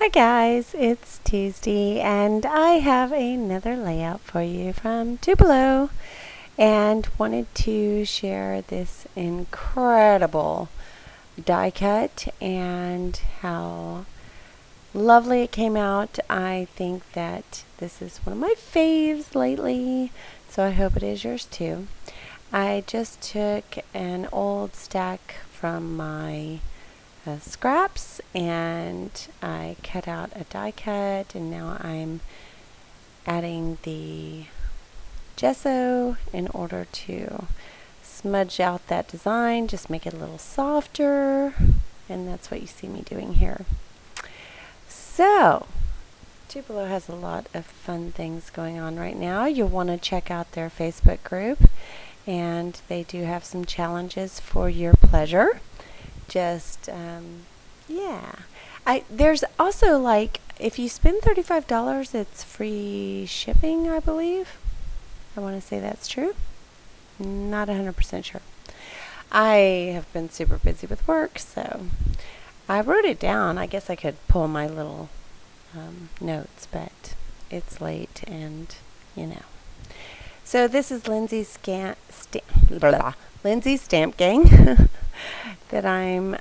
Hi guys, it's Tuesday and I have another layout for you from Tupelo and wanted to share this incredible die cut and how lovely it came out. I think that this is one of my faves lately, so I hope it is yours too. I just took an old stack from my scraps and I cut out a die cut, and now I'm adding the gesso in order to smudge out that design, just make it a little softer, and that's what you see me doing here. So Tupelo has a lot of fun things going on right now. You'll want to check out their Facebook group, and they do have some challenges for your pleasure. Just yeah, there's also, like, if you spend $35, it's free shipping, I believe. I want to say that's true. Not 100% sure. I have been super busy with work, so I wrote it down. I guess I could pull my little notes, but it's late, and you know. So this is Lindsay's Stamp Gang that I'm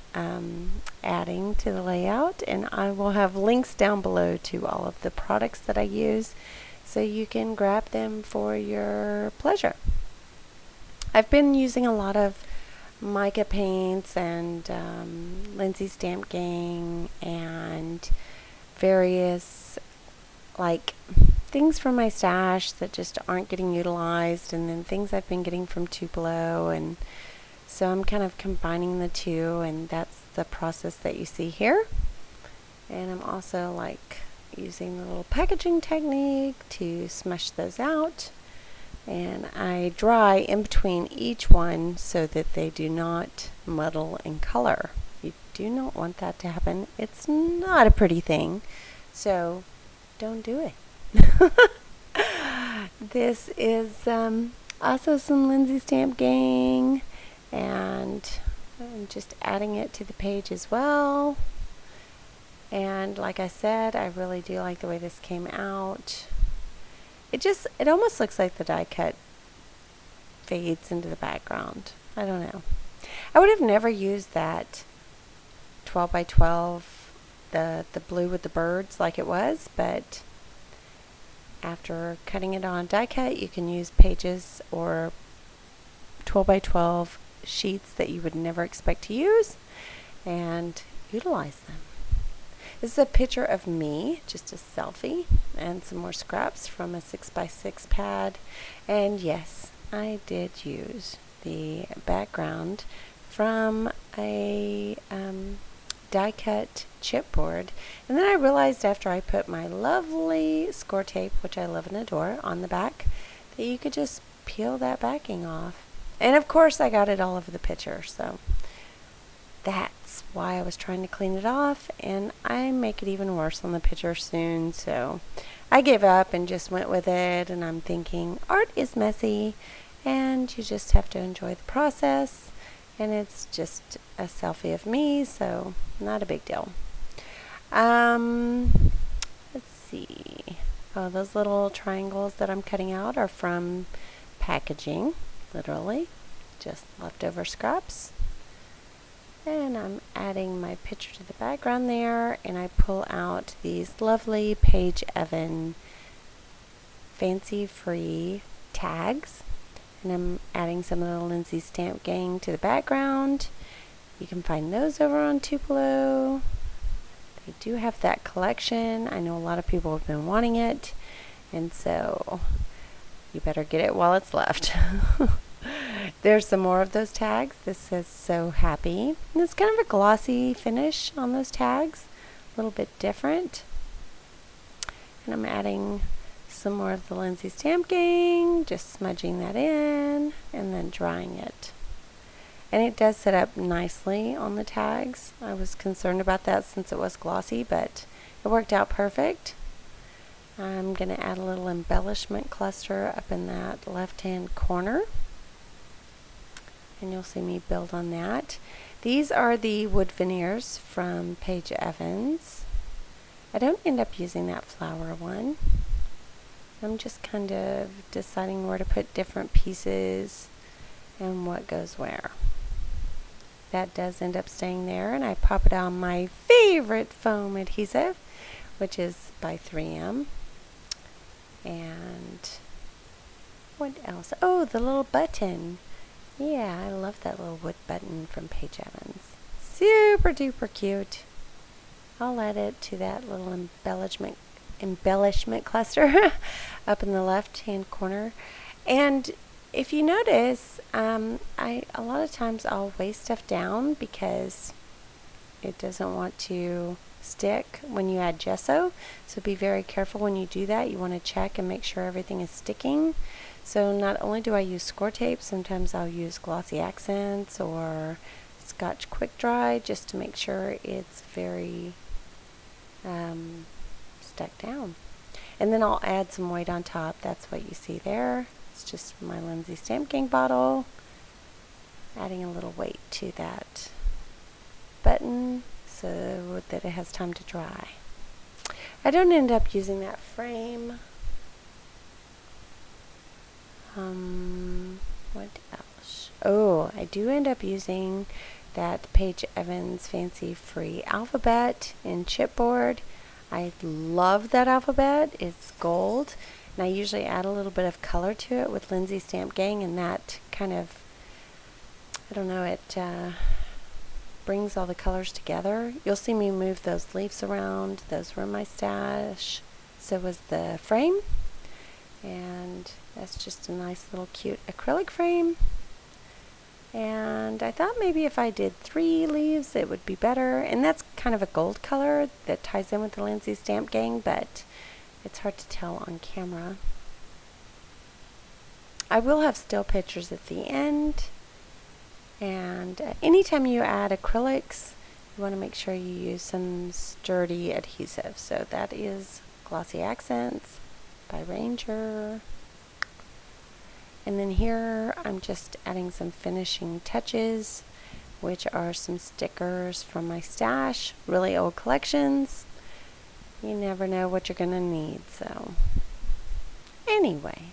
adding to the layout, and I will have links down below to all of the products that I use so you can grab them for your pleasure. I've been using a lot of mica paints and Lindsay Stamp Gang and various like things from my stash that just aren't getting utilized, and then things I've been getting from Tupelo, and so I'm kind of combining the two, and that's the process that you see here. And I'm also like using the little packaging technique to smush those out, and I dry in between each one so that they do not muddle in color. You do not want that to happen. It's not a pretty thing, so don't do it. This is also some Lindsay Stamp Gang, and I'm just adding it to the page as well. And like I said, I really do like the way this came out. It almost looks like the die cut fades into the background. I don't know. I would have never used that 12 by 12, the blue with the birds like it was, but after cutting it on die cut, you can use pages or 12 by 12 sheets that you would never expect to use and utilize them. This is a picture of me, just a selfie, and some more scraps from a 6x6 pad. And yes, I did use the background from a die cut chipboard, and then I realized after I put my lovely score tape, which I love and adore, on the back, that you could just peel that backing off. And of course I got it all over the picture, so that's why I was trying to clean it off, and I make it even worse on the picture soon, so I gave up and just went with it. And I'm thinking art is messy and you just have to enjoy the process, and it's just a selfie of me, so not a big deal. Let's see. Oh, those little triangles that I'm cutting out are from packaging, literally, just leftover scraps. And I'm adding my picture to the background there, and I pull out these lovely Paige Evan fancy free tags, and I'm adding some of the Lindsay Stamp Gang to the background. You can find those over on Tupelo. They do have that collection. I know a lot of people have been wanting it, and so you better get it while it's left. There's some more of those tags. This says "So Happy." And it's kind of a glossy finish on those tags, a little bit different. And I'm adding some more of the Lindsay Stamp Gang, just smudging that in and then drying it. And it does set up nicely on the tags. I was concerned about that since it was glossy, but it worked out perfect. I'm going to add a little embellishment cluster up in that left-hand corner, and you'll see me build on that. These are the wood veneers from Paige Evans, I don't end up using that flower one. I'm just kind of deciding where to put different pieces and what goes where. That does end up staying there, and I pop it on my favorite foam adhesive, which is by 3M. And what else? Oh, the little button. Yeah, I love that little wood button from Paige Evans. Super duper cute. I'll add it to that little embellishment cluster up in the left hand corner. And if you notice, a lot of times I'll weigh stuff down because it doesn't want to stick when you add gesso. So be very careful when you do that. You want to check and make sure everything is sticking. So not only do I use score tape, sometimes I'll use glossy accents or Scotch quick dry just to make sure it's very stuck down. And then I'll add some weight on top. That's what you see there. It's just my Lindsay Stamp Gang bottle. Adding a little weight to that button so that it has time to dry. I don't end up using that frame. What else? Oh, I do end up using that Paige Evans Fancy Free alphabet in chipboard. I love that alphabet. It's gold, and I usually add a little bit of color to it with Lindsay Stamp Gang, and that kind of, I don't know, it brings all the colors together. You'll see me move those leaves around. Those were in my stash. So was the frame, and that's just a nice little cute acrylic frame. And I thought maybe if I did 3 leaves it would be better, and that's kind of a gold color that ties in with the Lindsay Stamp Gang, but it's hard to tell on camera. I will have still pictures at the end, and anytime you add acrylics you want to make sure you use some sturdy adhesive. So that is Glossy Accents by Ranger. And then here I'm just adding some finishing touches, which are some stickers from my stash, really old collections. You never know what you're going to need. So anyway,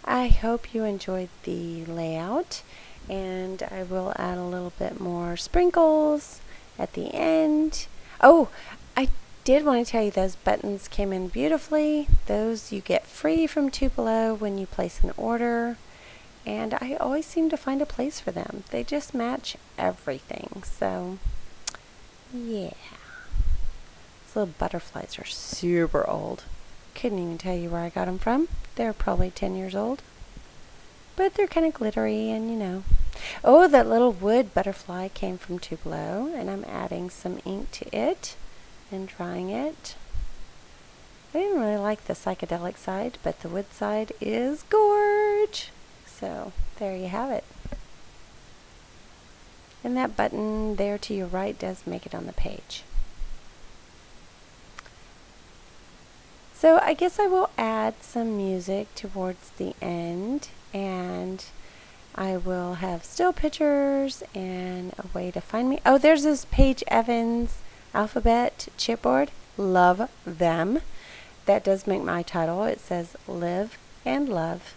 I hope you enjoyed the layout, and I will add a little bit more sprinkles at the end. Oh, I did want to tell you those buttons came in beautifully. Those you get free from Tupelo when you place an order, and I always seem to find a place for them. They just match everything. So yeah, these little butterflies are super old. Couldn't even tell you where I got them from. They're probably 10 years old, but they're kind of glittery, and you know. Oh, that little wood butterfly came from Tupelo, and I'm adding some ink to it and drying it. I didn't really like the psychedelic side, but the wood side is gorge. So there you have it. And that button there to your right does make it on the page. So I guess I will add some music towards the end, and I will have still pictures and a way to find me. Oh, there's this Paige Evans alphabet chipboard. Love them. That does make my title. It says Live and Love.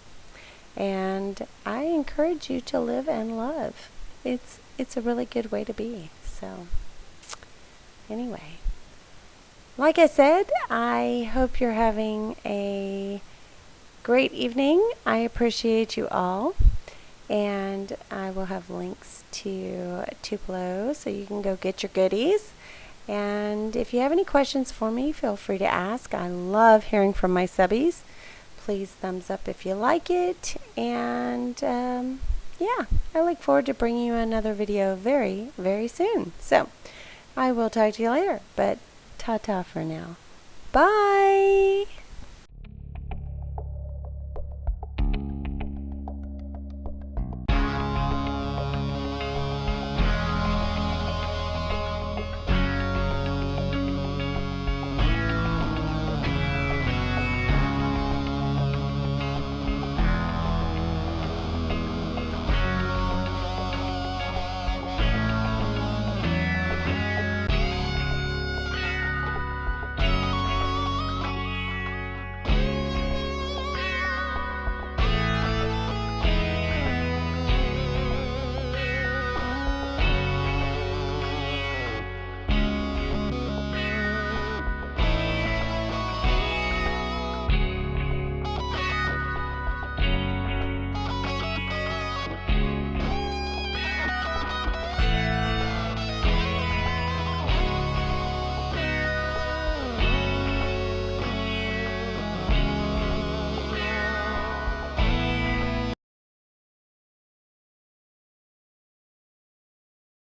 And I encourage you to live and love. It's a really good way to be. So anyway, like I said, I hope you're having a great evening. I appreciate you all. And I will have links to Tupelo so you can go get your goodies. And if you have any questions for me, feel free to ask. I love hearing from my subbies. Please thumbs up if you like it. And yeah, I look forward to bringing you another video very, very soon. So I will talk to you later, but ta-ta for now. Bye!